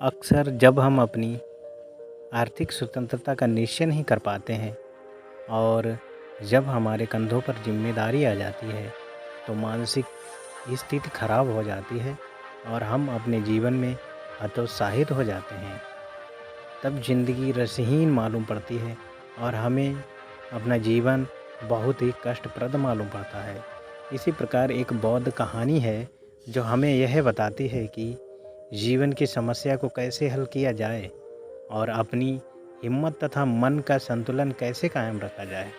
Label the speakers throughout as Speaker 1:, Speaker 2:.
Speaker 1: अक्सर जब हम अपनी आर्थिक स्वतंत्रता का निश्चय नहीं कर पाते हैं और जब हमारे कंधों पर जिम्मेदारी आ जाती है तो मानसिक स्थिति खराब हो जाती है और हम अपने जीवन में हतोत्साहित हो जाते हैं। तब ज़िंदगी रसहीन मालूम पड़ती है और हमें अपना जीवन बहुत ही कष्टप्रद मालूम पड़ता है। इसी प्रकार एक बौद्ध कहानी है जो हमें यह बताती है कि जीवन की समस्या को कैसे हल किया जाए और अपनी हिम्मत तथा मन का संतुलन कैसे कायम रखा जाए।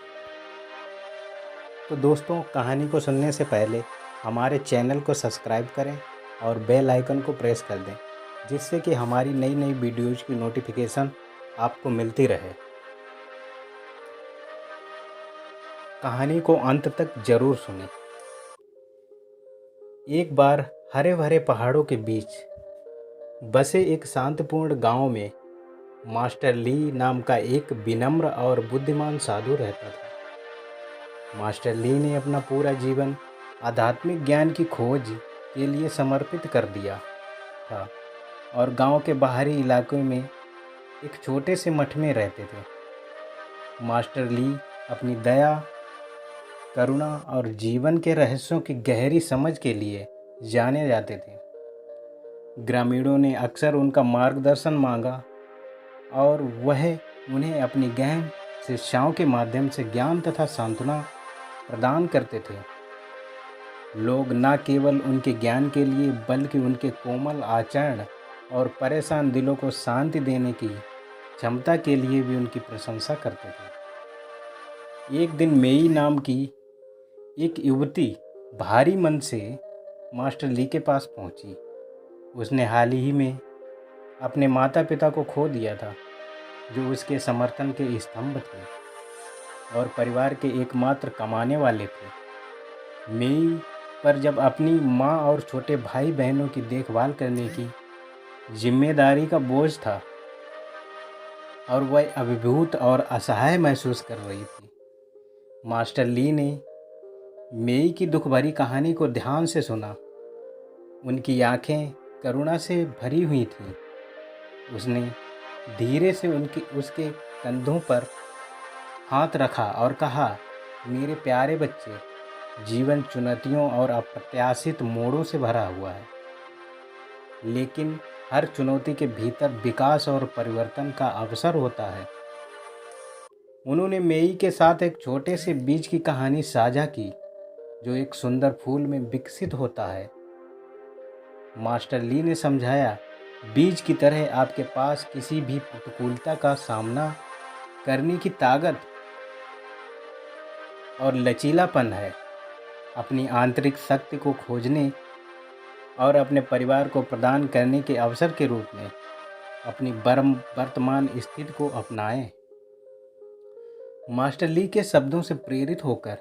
Speaker 1: तो दोस्तों, कहानी को सुनने से पहले हमारे चैनल को सब्सक्राइब करें और बेल आइकन को प्रेस कर दें, जिससे कि हमारी नई नई वीडियोज़ की नोटिफिकेशन आपको मिलती रहे। कहानी को अंत तक ज़रूर सुनें। एक बार हरे भरे पहाड़ों के बीच बसे एक शांतिपूर्ण गांव में मास्टर ली नाम का एक विनम्र और बुद्धिमान साधु रहता था। मास्टर ली ने अपना पूरा जीवन आध्यात्मिक ज्ञान की खोज के लिए समर्पित कर दिया था और गांव के बाहरी इलाकों में एक छोटे से मठ में रहते थे। मास्टर ली अपनी दया, करुणा और जीवन के रहस्यों की गहरी समझ के लिए जाने जाते थे। ग्रामीणों ने अक्सर उनका मार्गदर्शन मांगा और वह उन्हें अपनी गहन शिक्षाओं के माध्यम से ज्ञान तथा सांत्वना प्रदान करते थे। लोग न केवल उनके ज्ञान के लिए बल्कि उनके कोमल आचरण और परेशान दिलों को शांति देने की क्षमता के लिए भी उनकी प्रशंसा करते थे। एक दिन मेई नाम की एक युवती भारी मन से मास्टर ली के पास पहुंची। उसने हाल ही में अपने माता पिता को खो दिया था, जो उसके समर्थन के स्तंभ थे और परिवार के एकमात्र कमाने वाले थे। मेई पर जब अपनी माँ और छोटे भाई बहनों की देखभाल करने की जिम्मेदारी का बोझ था और वह अभिभूत और असहाय महसूस कर रही थी। मास्टर ली ने मेई की दुख भरी कहानी को ध्यान से सुना। उनकी आंखें करुणा से भरी हुई थीं। उसने धीरे से उसके कंधों पर हाथ रखा और कहा, मेरे प्यारे बच्चे, जीवन चुनौतियों और अप्रत्याशित मोड़ों से भरा हुआ है, लेकिन हर चुनौती के भीतर विकास और परिवर्तन का अवसर होता है। उन्होंने मेई के साथ एक छोटे से बीज की कहानी साझा की, जो एक सुंदर फूल में विकसित होता है। मास्टर ली ने समझाया, बीज की तरह आपके पास किसी भी प्रतिकूलता का सामना करने की ताकत और लचीलापन है। अपनी आंतरिक शक्ति को खोजने और अपने परिवार को प्रदान करने के अवसर के रूप में अपनी वर्तमान स्थिति को अपनाएं। मास्टर ली के शब्दों से प्रेरित होकर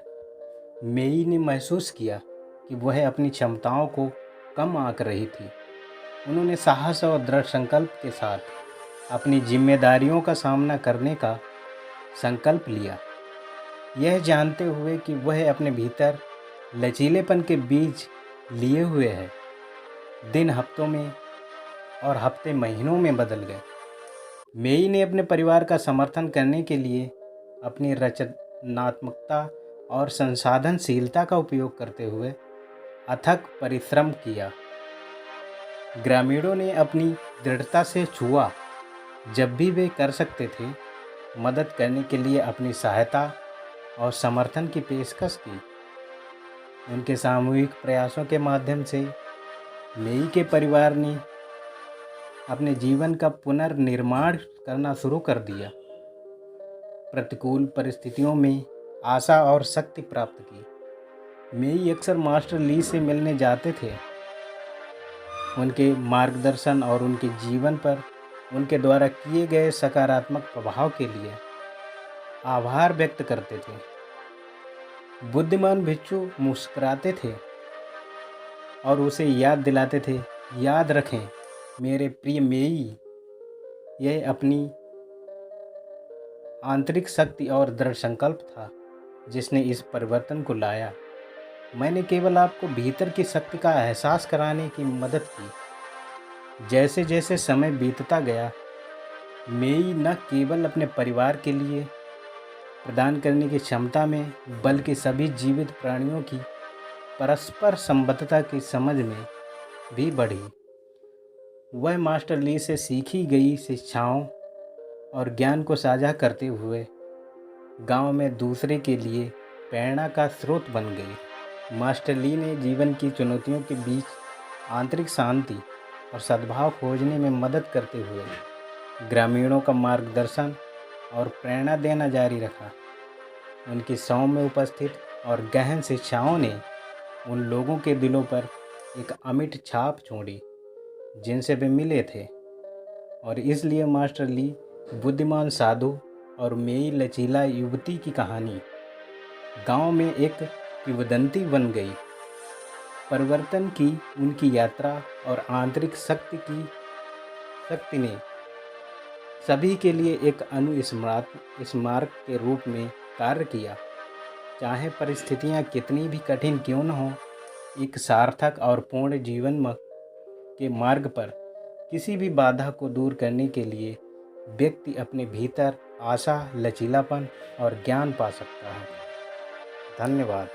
Speaker 1: मेई ने महसूस किया कि वह अपनी क्षमताओं को कम आंक रही थी। उन्होंने साहस और दृढ़ संकल्प के साथ अपनी जिम्मेदारियों का सामना करने का संकल्प लिया, यह जानते हुए कि वह अपने भीतर लचीलेपन के बीज लिए हुए है। दिन हफ्तों में और हफ्ते महीनों में बदल गए। मेई ने अपने परिवार का समर्थन करने के लिए अपनी रचनात्मकता और संसाधनशीलता का उपयोग करते हुए अथक परिश्रम किया। ग्रामीणों ने अपनी दृढ़ता से छुआ, जब भी वे कर सकते थे मदद करने के लिए अपनी सहायता और समर्थन की पेशकश की। उनके सामूहिक प्रयासों के माध्यम से मेई के परिवार ने अपने जीवन का पुनर्निर्माण करना शुरू कर दिया। प्रतिकूल परिस्थितियों में आशा और शक्ति प्राप्त की। मेई अक्सर मास्टर ली से मिलने जाते थे। उनके मार्गदर्शन और उनके जीवन पर उनके द्वारा किए गए सकारात्मक प्रभाव के लिए आभार व्यक्त करते थे। बुद्धिमान भिक्षु मुस्कुराते थे और उसे याद दिलाते थे, याद रखें मेरे प्रिय मेई, यह अपनी आंतरिक शक्ति और दृढ़ संकल्प था जिसने इस परिवर्तन को लाया। मैंने केवल आपको भीतर की शक्ति का एहसास कराने की मदद की। जैसे जैसे समय बीतता गया, मेई न केवल अपने परिवार के लिए प्रदान करने की क्षमता में, बल्कि सभी जीवित प्राणियों की परस्पर संबद्धता की समझ में भी बढ़ी। वह मास्टर ली से सीखी गई शिक्षाओं और ज्ञान को साझा करते हुए गांव में दूसरे के लिए प्रेरणा का स्रोत बन गई। मास्टर ली ने जीवन की चुनौतियों के बीच आंतरिक शांति और सद्भाव खोजने में मदद करते हुए ग्रामीणों का मार्गदर्शन और प्रेरणा देना जारी रखा। उनकी सौम्य उपस्थित और गहन शिक्षाओं ने उन लोगों के दिलों पर एक अमिट छाप छोड़ी जिनसे वे मिले थे, और इसलिए मास्टर ली बुद्धिमान साधु और मेई लचीला युवती की कहानी गांव में एक किंवदंती बन गई। परिवर्तन की उनकी यात्रा और आंतरिक शक्ति ने सभी के लिए एक स्मारक के रूप में कार्य किया। चाहे परिस्थितियां कितनी भी कठिन क्यों न हो, एक सार्थक और पूर्ण जीवन के मार्ग पर किसी भी बाधा को दूर करने के लिए व्यक्ति अपने भीतर आशा, लचीलापन और ज्ञान पा सकता है। धन्यवाद।